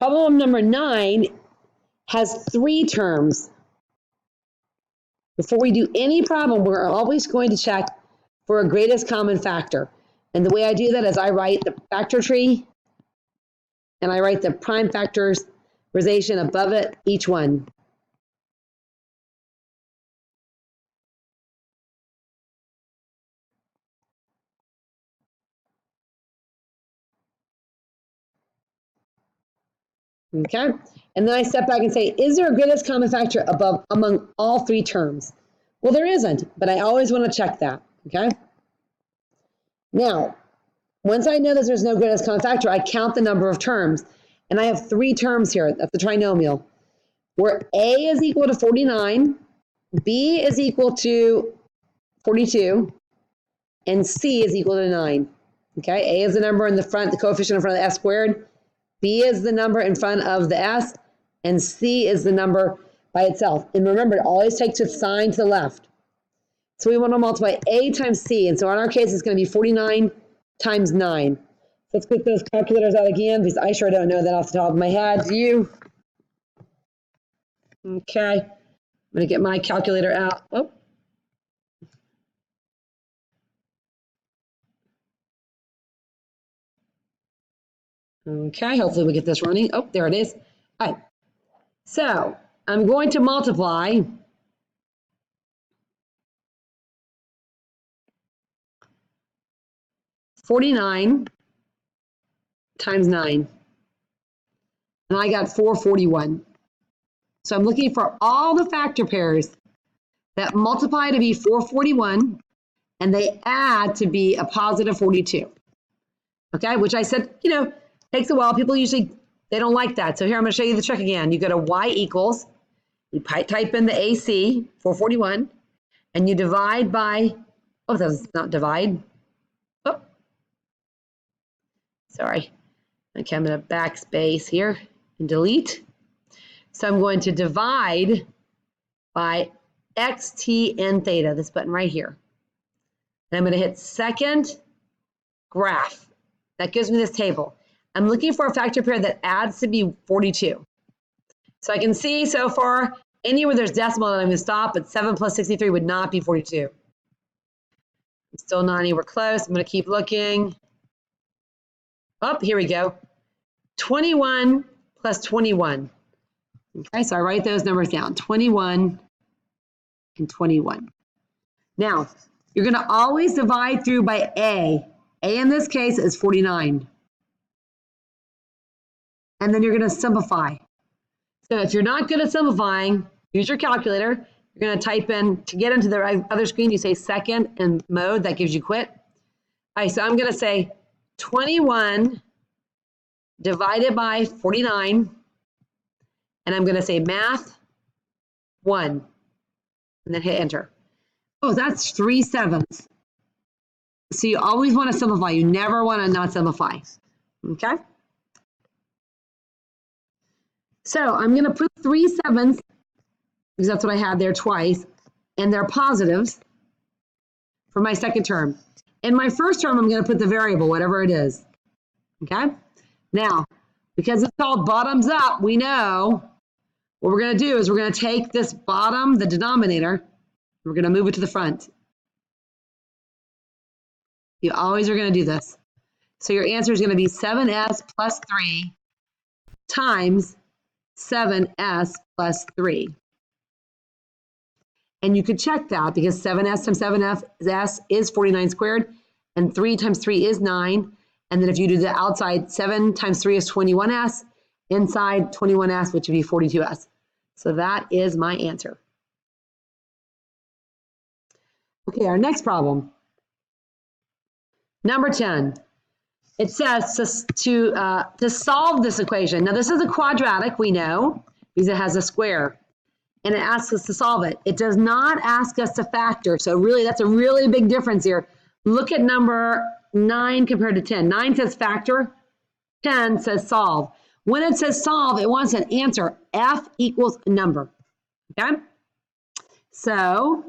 Problem number 9 has 3 terms. Before we do any problem, we're always going to check for a greatest common factor. And the way I do that is I write the factor tree and I write the prime factorization above it, each one. Okay, and then I step back and say, is there a greatest common factor among all 3 terms? Well, there isn't, but I always want to check that, okay? Now, once I know that there's no greatest common factor, I count the number of terms, and I have 3 terms here. That's the trinomial, where A is equal to 49, B is equal to 42, and C is equal to 9. Okay, A is the number in the front, the coefficient in front of the S squared, B is the number in front of the S, and C is the number by itself. And remember, it always takes its sign to the left. So we want to multiply A times C, and so in our case, it's going to be 49 times 9. So let's put those calculators out again, because I sure don't know that off the top of my head. Do you? Okay, I'm going to get my calculator out. Oh. Okay, hopefully we get this running. Oh, there it is. All right. So I'm going to multiply 49 times 9. And I got 441. So I'm looking for all the factor pairs that multiply to be 441 and they add to be a positive 42. Okay, which I said, takes a while. People usually, they don't like that. So here, I'm going to show you the trick again. You go to y equals, you type in the AC, 441, and you divide by, oh, that's not divide. Oh, sorry. Okay, I'm going to backspace here and delete. So I'm going to divide by x, t, and theta, this button right here. And I'm going to hit second graph. That gives me this table. I'm looking for a factor pair that adds to be 42. So I can see so far, anywhere there's decimal that I'm going to stop, but 7 plus 63 would not be 42. I'm still not anywhere close. I'm going to keep looking. Oh, here we go. 21 plus 21. Okay, so I write those numbers down, 21 and 21. Now, you're going to always divide through by A. A in this case is 49. And then you're going to simplify. So if you're not good at simplifying, use your calculator. You're going to type in, to get into the other screen, you say second and mode, that gives you quit. All right, so I'm going to say 21 divided by 49. And I'm going to say math 1. And then hit enter. Oh, that's 3/7. So you always want to simplify. You never want to not simplify. Okay? So I'm going to put 3/7 because that's what I had there twice, and they're positives for my second term. In my first term, I'm going to put the variable, whatever it is. Okay? Now, because it's called bottoms up, we know what we're going to do is we're going to take this bottom, the denominator, we're going to move it to the front. You always are going to do this. So your answer is going to be 7s plus 3 times 7s plus 3. And you could check that because 7s times 7s is 49 squared, and 3 times 3 is 9. And then if you do the outside, 7 times 3 is 21s, inside 21s, which would be 42s. So that is my answer. Okay, our next problem. Number 10. It says to solve this equation. Now, this is a quadratic, we know, because it has a square. And it asks us to solve it. It does not ask us to factor. So really, that's a really big difference here. Look at number 9 compared to 10. 9 says factor. 10 says solve. When it says solve, it wants an answer. F equals a number. Okay? So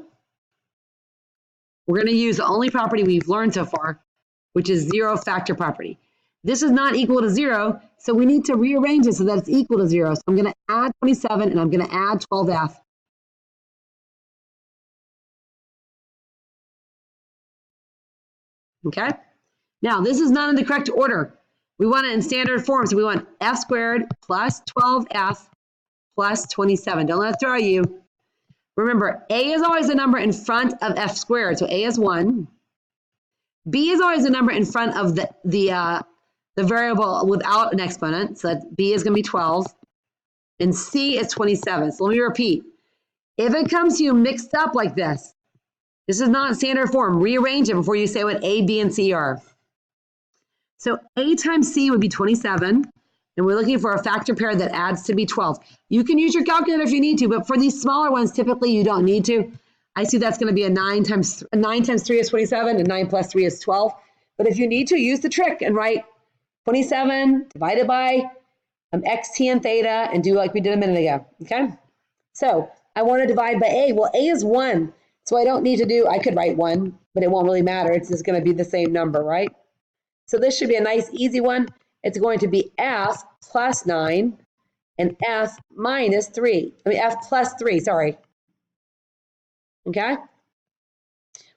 we're going to use the only property we've learned so far, which is zero factor property. This is not equal to 0, so we need to rearrange it so that it's equal to 0. So I'm going to add 27 and I'm going to add 12F. Okay? Now, this is not in the correct order. We want it in standard form, so we want F squared plus 12F plus 27. Don't let it throw you. Remember, A is always a number in front of F squared, so A is 1. B is always a number in front of the variable without an exponent, so that B is going to be 12. And C is 27. So let me repeat. If it comes to you mixed up like this is not standard form. Rearrange it before you say what A, B, and C are. So A times C would be 27, and we're looking for a factor pair that adds to be 12. You can use your calculator if you need to, but for these smaller ones, typically you don't need to. I see that's going to be a 9 times 3 is 27, and 9 plus 3 is 12. But if you need to, use the trick and write 27 divided by xt and theta, and do like we did a minute ago, okay? So I want to divide by A. Well, A is 1, so I don't need to do, I could write 1, but it won't really matter. It's just going to be the same number, right? So this should be a nice, easy one. It's going to be F plus 9 and F minus 3. I mean, F plus 3, sorry. Okay?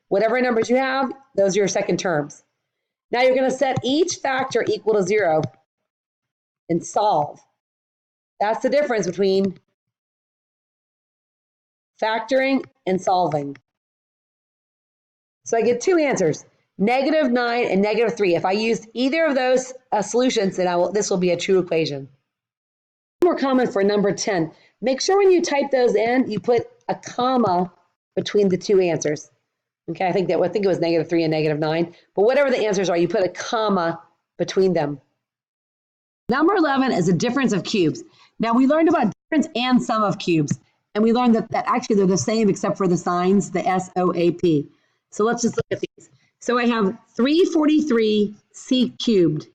Whatever numbers you have, those are your second terms. Now you're going to set each factor equal to 0 and solve. That's the difference between factoring and solving. So I get two answers, -9 and -3. If I used either of those solutions, then this will be a true equation. More common for number 10. Make sure when you type those in, you put a comma between the two answers. Okay, I think it was -3 and -9, but whatever the answers are, you put a comma between them. Number 11 is a difference of cubes. Now we learned about difference and sum of cubes, and we learned that actually they're the same except for the signs, the SOAP. So let's just look at these. So I have 343c cubed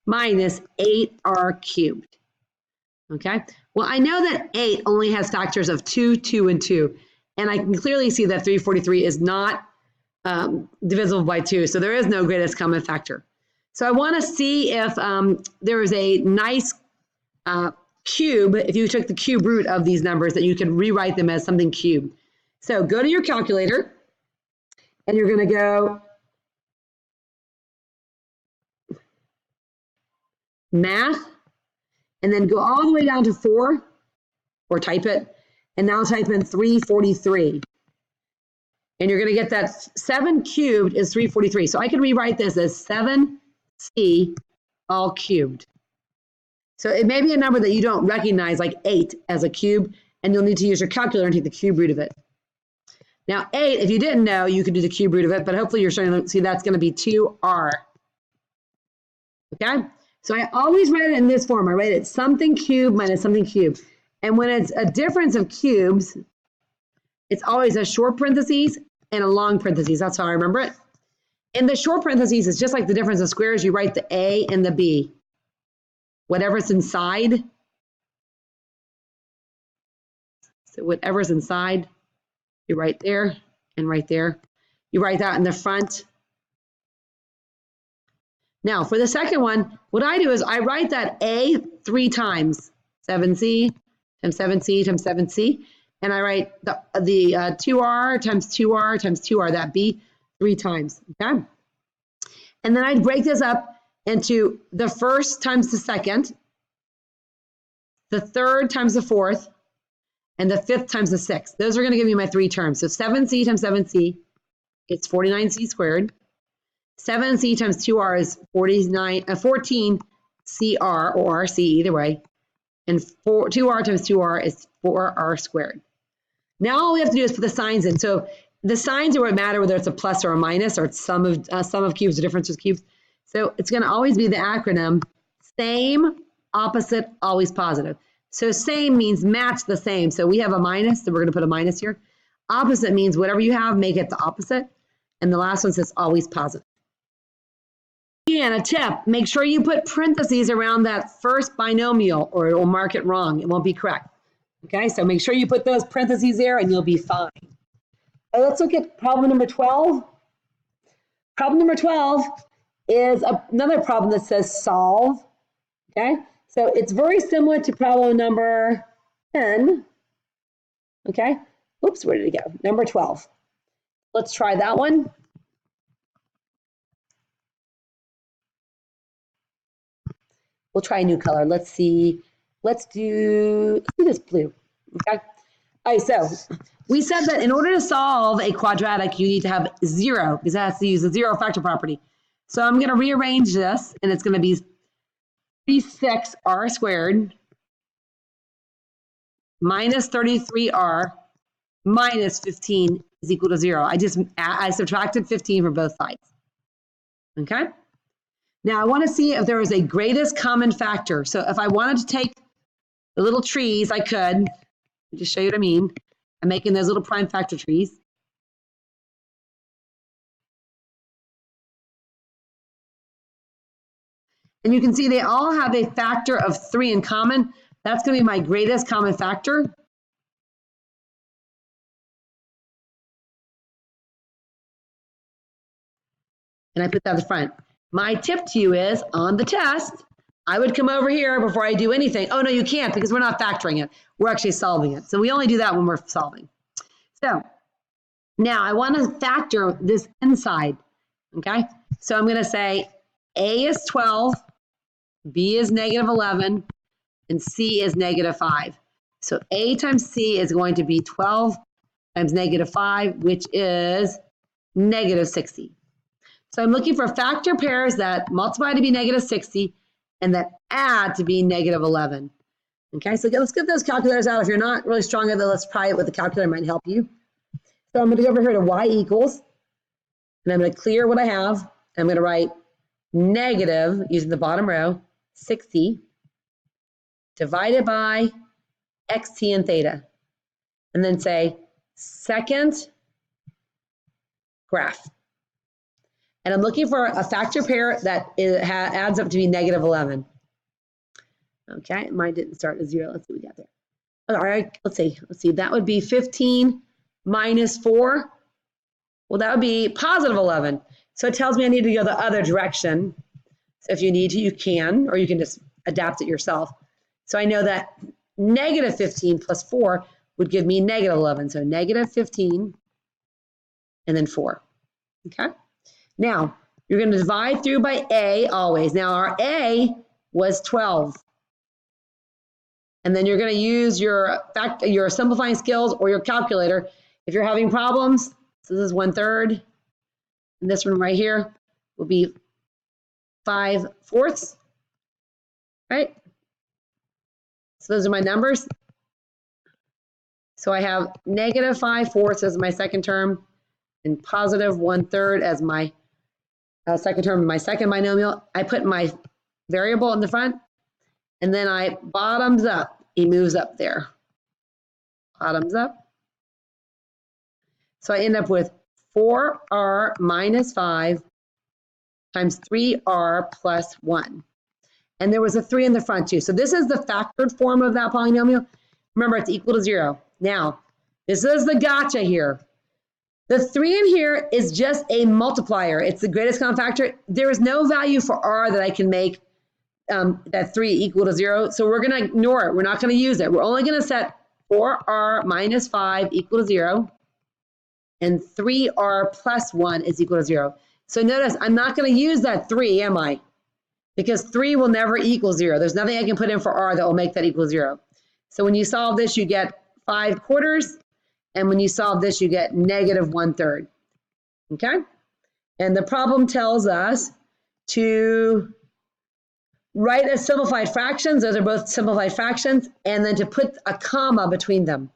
minus 8r cubed. Okay, well, I know that 8 only has factors of 2, 2, and 2, and I can clearly see that 343 is not divisible by 2, so there is no greatest common factor. So I want to see if there is a nice cube, if you took the cube root of these numbers, that you can rewrite them as something cubed. So go to your calculator, and you're going to go math, and then go all the way down to 4, or type it, and now type in 343. And you're going to get that 7 cubed is 343. So I can rewrite this as 7c all cubed. So it may be a number that you don't recognize, like 8 as a cube, and you'll need to use your calculator and take the cube root of it. Now 8, if you didn't know, you could do the cube root of it, but hopefully you're starting to see that's going to be 2r. Okay? So I always write it in this form. I write it something cubed minus something cubed. And when it's a difference of cubes, it's always a short parentheses and a long parentheses. That's how I remember it. In the short parentheses, it's just like the difference of squares. You write the A and the B. Whatever's inside. So whatever's inside, you write there and right there. You write that in the front. Now, for the second one, what I do is I write that A 3 times, 7c times 7c times 7c, and I write the 2r times 2r times 2r, that B 3 times, okay? And then I'd break this up into the first times the second, the third times the fourth, and the fifth times the sixth. Those are going to give me my 3 terms. So 7c times 7c, it's 49c squared. 7c times 2r is 14cr, or rc, either way. And 2r times 2r is 4r squared. Now all we have to do is put the signs in. So the signs are what matter, whether it's a plus or a minus, or it's sum of cubes or difference of cubes. So it's going to always be the acronym same, opposite, always positive. So same means match the same. So we have a minus, so we're going to put a minus here. Opposite means whatever you have, make it the opposite. And the last one says always positive. And a tip, make sure you put parentheses around that first binomial, or it will mark it wrong. It won't be correct. Okay, so make sure you put those parentheses there and you'll be fine. Let's look at problem number 12. Problem number 12 is another problem that says solve. Okay, so it's very similar to problem number 10. Okay, oops, where did it go? Number 12. Let's try that one. We'll try a new color. Let's see. Let's do this blue. Okay. All right, so we said that in order to solve a quadratic, you need to have 0 because it has to use the 0 factor property. So I'm going to rearrange this, and it's going to be 36r squared minus 33r minus 15 is equal to 0. I subtracted 15 from both sides. Okay. Now I want to see if there is a greatest common factor. So if I wanted to take the little trees, I could. Just show you what I mean. I'm making those little prime factor trees. And you can see they all have a factor of 3 in common. That's going to be my greatest common factor. And I put that at the front. My tip to you is, on the test, I would come over here before I do anything. Oh, no, you can't because we're not factoring it. We're actually solving it. So we only do that when we're solving. So now I want to factor this inside, okay? So I'm going to say A is 12, B is negative 11, and C is negative 5. So A times C is going to be 12 times negative 5, which is negative 60. So I'm looking for factor pairs that multiply to be negative 60 and that add to be negative 11. Okay, so let's get those calculators out. If you're not really strong at it, let's try it with the calculator, it might help you. So I'm going to go over here to y equals, and I'm going to clear what I have. I'm going to write negative, using the bottom row, 60 divided by xt and theta. And then say second graph. And I'm looking for a factor pair that adds up to be negative 11. Okay, mine didn't start at 0. Let's see what we got there. All right, let's see. That would be 15 minus 4. Well, that would be positive 11. So it tells me I need to go the other direction. So if you need to, you can, or you can just adapt it yourself. So I know that negative 15 plus 4 would give me negative 11. So negative 15 and then 4. Okay. Now, you're going to divide through by A always. Now, our A was 12. And then you're going to use your simplifying skills or your calculator. If you're having problems, so this is 1/3. And this one right here will be 5/4. Right? So those are my numbers. So I have negative 5/4 as my second term and positive 1/3 as my second term, my second binomial. I put my variable in the front, and then I bottoms up. He moves up there. Bottoms up. So I end up with 4r minus 5 times 3r plus 1. And there was a 3 in the front too. So this is the factored form of that polynomial. Remember, it's equal to 0. Now, this is the gotcha here. The 3 in here is just a multiplier. It's the greatest common factor. There is no value for r that I can make that 3 equal to 0. So we're going to ignore it. We're not going to use it. We're only going to set 4r minus 5 equal to 0. And 3r plus 1 is equal to 0. So notice, I'm not going to use that 3, am I? Because 3 will never equal 0. There's nothing I can put in for r that will make that equal 0. So when you solve this, you get 5/4. And when you solve this, you get negative 1/3. Okay? And the problem tells us to write as simplified fractions. Those are both simplified fractions. And then to put a comma between them.